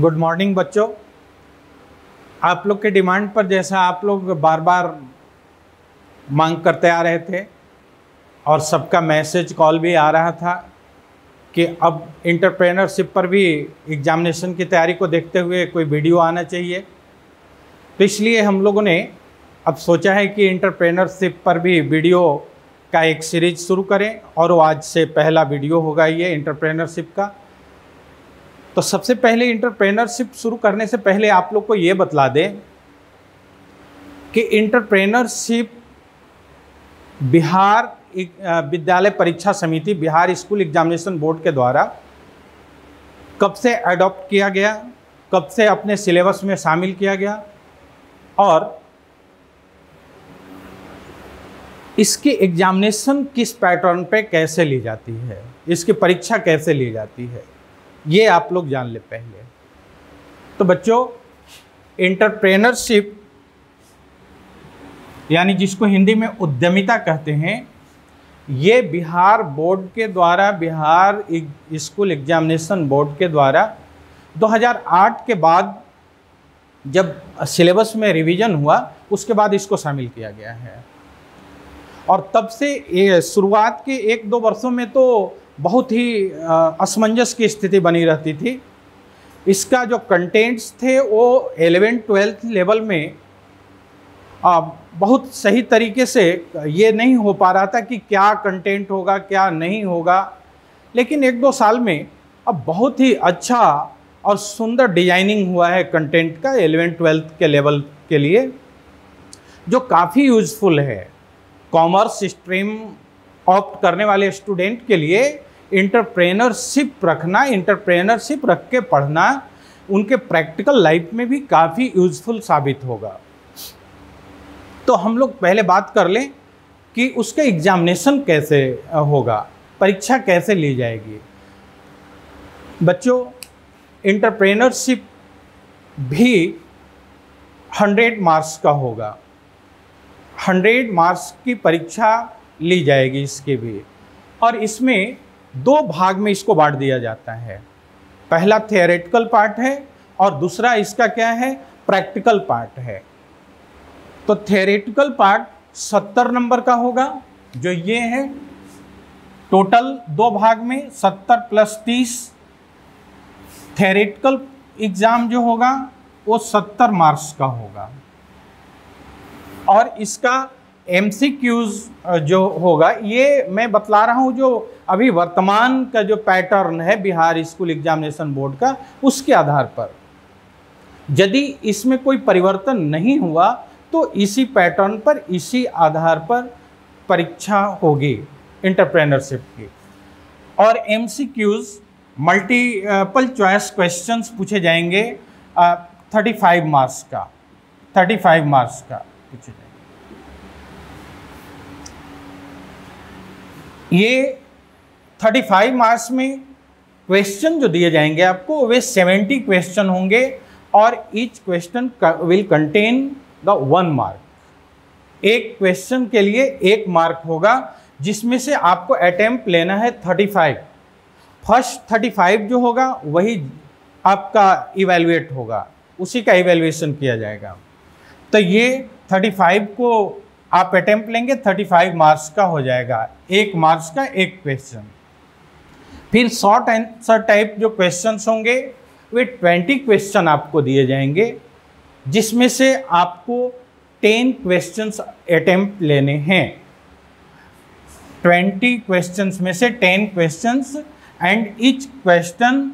Good morning बच्चों। आप लोग के डिमांड पर जैसा आप लोग बार बार मांग करते आ रहे थे और सबका मैसेज कॉल भी आ रहा था कि अब एंटरप्रेन्योरशिप पर भी एग्जामिनेशन की तैयारी को देखते हुए कोई वीडियो आना चाहिए, तो इसलिए हम लोगों ने अब सोचा है कि एंटरप्रेन्योरशिप पर भी वीडियो का एक सीरीज शुरू करें और वो आज से पहला वीडियो होगा ये एंटरप्रेन्योरशिप का। तो सबसे पहले एंटरप्रेन्योरशिप शुरू करने से पहले आप लोग को ये बतला दें कि एंटरप्रेन्योरशिप बिहार विद्यालय परीक्षा समिति, बिहार स्कूल एग्जामिनेशन बोर्ड के द्वारा कब से अडॉप्ट किया गया, कब से अपने सिलेबस में शामिल किया गया और इसकी एग्जामिनेशन किस पैटर्न पे कैसे ली जाती है, इसकी परीक्षा कैसे ली जाती है, ये आप लोग जान ले पहले। तो बच्चों, एंटरप्रेन्योरशिप यानी जिसको हिंदी में उद्यमिता कहते हैं, ये बिहार बोर्ड के द्वारा, बिहार स्कूल एग्जामिनेशन बोर्ड के द्वारा 2008 के बाद जब सिलेबस में रिवीजन हुआ उसके बाद इसको शामिल किया गया है। और तब से शुरुआत के 1-2 वर्षों में तो बहुत ही असमंजस की स्थिति बनी रहती थी। इसका जो कंटेंट्स थे वो 11th-12th लेवल में बहुत सही तरीके से ये नहीं हो पा रहा था कि क्या कंटेंट होगा क्या नहीं होगा, लेकिन 1-2 साल में अब बहुत ही अच्छा और सुंदर डिजाइनिंग हुआ है कंटेंट का 11th-12th के लेवल के लिए, जो काफ़ी यूज़फुल है। कॉमर्स स्ट्रीम ऑप्ट करने वाले स्टूडेंट के लिए एंटरप्रेन्योरशिप रखना, एंटरप्रेन्योरशिप रख के पढ़ना उनके प्रैक्टिकल लाइफ में भी काफ़ी यूज़फुल साबित होगा। तो हम लोग पहले बात कर लें कि उसका एग्जामिनेशन कैसे होगा, परीक्षा कैसे ली जाएगी। बच्चों, एंटरप्रेन्योरशिप भी 100 मार्क्स का होगा, 100 मार्क्स की परीक्षा ली जाएगी इसके भी, और इसमें 2 भाग में इसको बांट दिया जाता है। पहला थियोरेटिकल पार्ट है और दूसरा इसका क्या है, प्रैक्टिकल पार्ट है। तो थियोरेटिकल पार्ट 70 नंबर का होगा, जो ये है टोटल 2 भाग में 70 + 30। थियोरेटिकल एग्ज़ाम जो होगा वो 70 मार्क्स का होगा और इसका MCQs जो होगा, ये मैं बतला रहा हूँ जो अभी वर्तमान का जो पैटर्न है बिहार स्कूल एग्जामिनेशन बोर्ड का, उसके आधार पर। यदि इसमें कोई परिवर्तन नहीं हुआ तो इसी पैटर्न पर, इसी आधार पर परीक्षा होगी एंटरप्रेन्योरशिप की। और MCQs मल्टीपल चॉइस क्वेश्चंस पूछे जाएंगे 35 मार्क्स का, 35 मार्क्स का पूछे जाएंगे। ये 35 मार्क्स में क्वेश्चन जो दिए जाएंगे आपको वे 70 क्वेश्चन होंगे और each question will contain the 1 mark. एक क्वेश्चन के लिए 1 मार्क होगा, जिसमें से आपको अटेम्प्ट लेना है 35। फर्स्ट 35 जो होगा वही आपका इवैल्यूएट होगा, उसी का इवैल्यूएशन किया जाएगा। तो ये 35 को आप अटेम्प्ट लेंगे, 35 मार्क्स का हो जाएगा, 1 मार्क्स का 1 क्वेश्चन। फिर शॉर्ट आंसर टाइप जो क्वेश्चंस होंगे वे 20 क्वेश्चन आपको दिए जाएंगे, जिसमें से आपको 10 क्वेश्चंस अटेम्प्ट लेने हैं। 20 क्वेश्चंस में से 10 questions and each question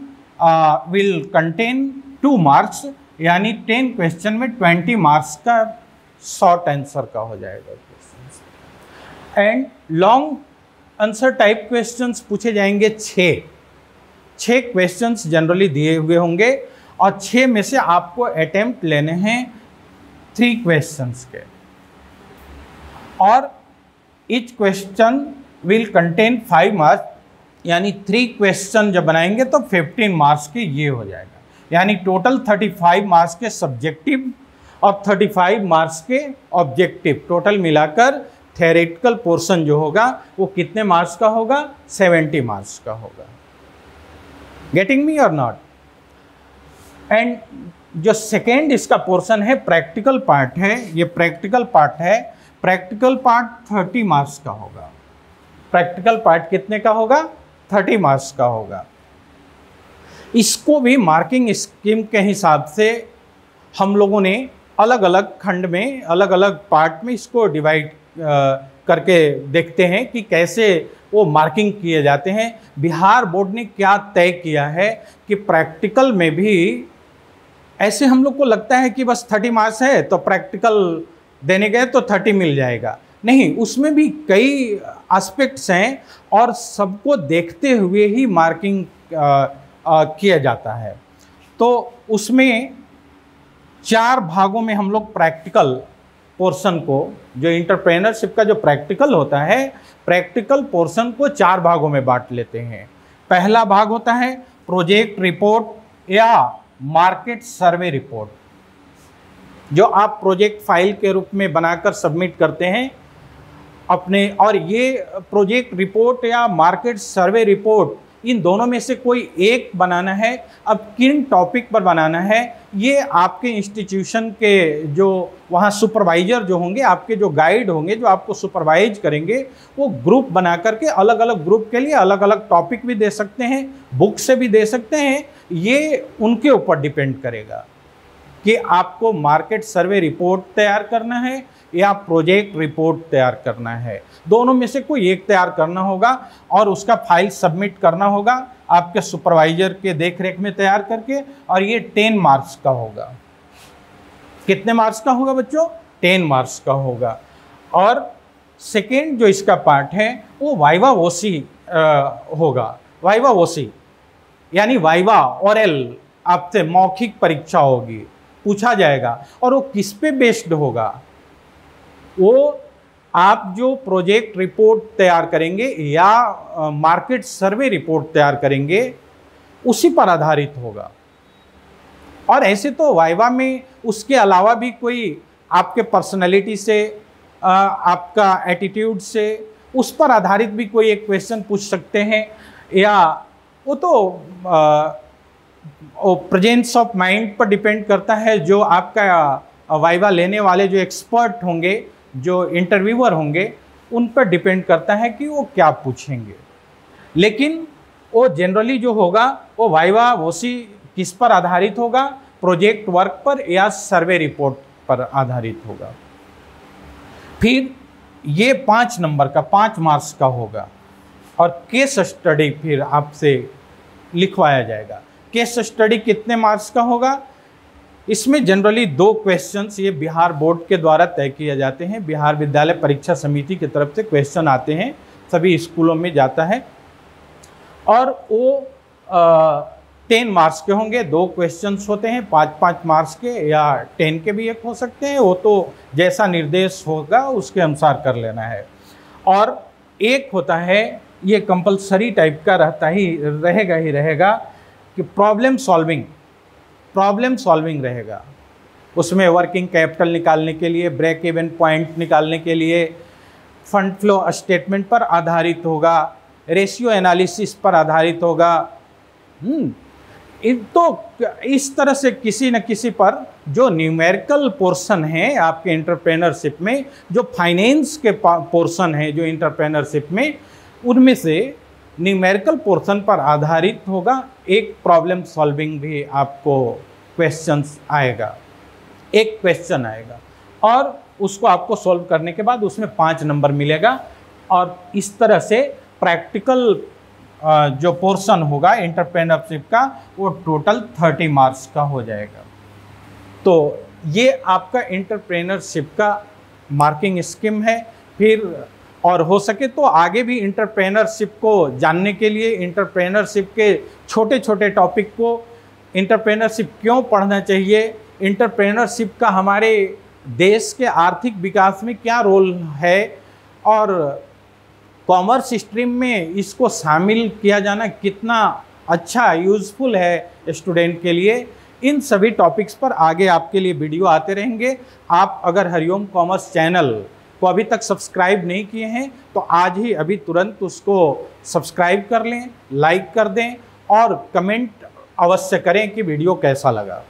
will contain 2 marks, यानी 10 क्वेश्चन में 20 मार्क्स का शॉर्ट आंसर का हो जाएगा questions. And long answer type questions पूछे जाएंगे 6 क्वेश्चंस जनरली दिए हुए होंगे और 6 में से आपको अटेम्प्ट लेने हैं 3 क्वेश्चंस के, और each question will contain 5 marks, यानी 3 क्वेश्चन जब बनाएंगे तो 15 मार्क्स के ये हो जाएगा। यानी टोटल 35 मार्क्स के सब्जेक्टिव और 35 मार्क्स के ऑब्जेक्टिव, टोटल मिलाकर थियोरेटिकल पोर्शन जो होगा वो कितने मार्क्स का होगा, 70 मार्क्स का होगा। गेटिंग मी और नॉट? एंड जो सेकेंड इसका पोर्शन है प्रैक्टिकल पार्ट है, ये प्रैक्टिकल पार्ट है। प्रैक्टिकल पार्ट 30 मार्क्स का होगा। प्रैक्टिकल पार्ट कितने का होगा? 30 मार्क्स का होगा। इसको भी मार्किंग स्कीम के हिसाब से हम लोगों ने अलग अलग खंड में, अलग अलग पार्ट में इसको डिवाइड करके देखते हैं कि कैसे वो मार्किंग किए जाते हैं। बिहार बोर्ड ने क्या तय किया है कि प्रैक्टिकल में भी ऐसे हम लोग को लगता है कि बस 30 मार्क्स है तो प्रैक्टिकल देने गए तो 30 मिल जाएगा, नहीं, उसमें भी कई एस्पेक्ट्स हैं और सबको देखते हुए ही मार्किंग किया जाता है। तो उसमें 4 भागों में हम लोग प्रैक्टिकल पोर्शन को, जो एंटरप्रेन्योरशिप का जो प्रैक्टिकल होता है, प्रैक्टिकल पोर्शन को 4 भागों में बांट लेते हैं। पहला भाग होता है प्रोजेक्ट रिपोर्ट या मार्केट सर्वे रिपोर्ट, जो आप प्रोजेक्ट फाइल के रूप में बनाकर सबमिट करते हैं अपने। और ये प्रोजेक्ट रिपोर्ट या मार्केट सर्वे रिपोर्ट, इन दोनों में से कोई एक बनाना है। अब किन टॉपिक पर बनाना है, ये आपके इंस्टीट्यूशन के जो वहाँ सुपरवाइजर जो होंगे, आपके जो गाइड होंगे, जो आपको सुपरवाइज करेंगे, वो ग्रुप बना करके अलग अलग ग्रुप के लिए अलग अलग टॉपिक भी दे सकते हैं, बुक से भी दे सकते हैं। ये उनके ऊपर डिपेंड करेगा कि आपको मार्केट सर्वे रिपोर्ट तैयार करना है या प्रोजेक्ट रिपोर्ट तैयार करना है। दोनों में से कोई एक तैयार करना होगा और उसका फाइल सबमिट करना होगा आपके सुपरवाइजर के देखरेख में तैयार करके। और ये 10 मार्क्स का होगा। कितने मार्क्स का होगा बच्चों? 10 मार्क्स का होगा। और सेकेंड जो इसका पार्ट है वो वाइवा वोसी होगा। वाइवा वोसी यानी वाइवा ओरल, आपसे मौखिक परीक्षा होगी, पूछा जाएगा। और वो किस पे बेस्ड होगा? वो आप जो प्रोजेक्ट रिपोर्ट तैयार करेंगे या मार्केट सर्वे रिपोर्ट तैयार करेंगे, उसी पर आधारित होगा। और ऐसे तो वाइवा में उसके अलावा भी कोई आपके पर्सनालिटी से, आपका एटीट्यूड से, उस पर आधारित भी कोई एक क्वेश्चन पूछ सकते हैं। या वो तो प्रेजेंस ऑफ माइंड पर डिपेंड करता है। जो आपका वाइवा लेने वाले जो एक्सपर्ट होंगे, जो इंटरव्यूअर होंगे, उन पर डिपेंड करता है कि वो क्या पूछेंगे। लेकिन वो जनरली जो होगा वो वाइवा वोसी किस पर आधारित होगा? प्रोजेक्ट वर्क पर या सर्वे रिपोर्ट पर आधारित होगा। फिर ये 5 नंबर का, 5 मार्क्स का होगा। और केस स्टडी फिर आपसे लिखवाया जाएगा। केस स्टडी कितने मार्क्स का होगा? इसमें जनरली 2 क्वेश्चंस ये बिहार बोर्ड के द्वारा तय किए जाते हैं। बिहार विद्यालय परीक्षा समिति की तरफ से क्वेश्चन आते हैं, सभी स्कूलों में जाता है। और वो 10 मार्क्स के होंगे। 2 क्वेश्चंस होते हैं 5-5 मार्क्स के, या 10 के भी एक हो सकते हैं। वो तो जैसा निर्देश होगा उसके अनुसार कर लेना है। और एक होता है, ये कंपलसरी टाइप का रहता ही रहेगा कि प्रॉब्लम सॉल्विंग रहेगा। उसमें वर्किंग कैपिटल निकालने के लिए, ब्रेक इवन पॉइंट निकालने के लिए, फंड फ्लो स्टेटमेंट पर आधारित होगा, रेशियो एनालिसिस पर आधारित होगा। तो इस तरह से किसी न किसी पर जो न्यूमेरिकल पोर्शन है आपके एंटरप्रेन्योरशिप में, जो फाइनेंस के पोर्शन है जो एंटरप्रेन्योरशिप में, उनमें से न्यूमेरिकल पोर्शन पर आधारित होगा। एक प्रॉब्लम सॉल्विंग भी आपको क्वेश्चंस आएगा, एक क्वेश्चन आएगा और उसको आपको सॉल्व करने के बाद उसमें 5 नंबर मिलेगा। और इस तरह से प्रैक्टिकल जो पोर्शन होगा एंटरप्रेन्योरशिप का, वो टोटल 30 मार्क्स का हो जाएगा। तो ये आपका एंटरप्रेन्योरशिप का मार्किंग स्कीम है। फिर और हो सके तो आगे भी एंटरप्रेन्योरशिप को जानने के लिए, एंटरप्रेन्योरशिप के छोटे छोटे टॉपिक को, एंटरप्रेन्योरशिप क्यों पढ़ना चाहिए, एंटरप्रेन्योरशिप का हमारे देश के आर्थिक विकास में क्या रोल है, और कॉमर्स स्ट्रीम में इसको शामिल किया जाना कितना अच्छा यूज़फुल है स्टूडेंट के लिए, इन सभी टॉपिक्स पर आगे आपके लिए वीडियो आते रहेंगे। आप अगर हरिओम कॉमर्स चैनल को अभी तक सब्सक्राइब नहीं किए हैं तो आज ही अभी तुरंत उसको सब्सक्राइब कर लें, लाइक कर दें और कमेंट अवश्य करें कि वीडियो कैसा लगा।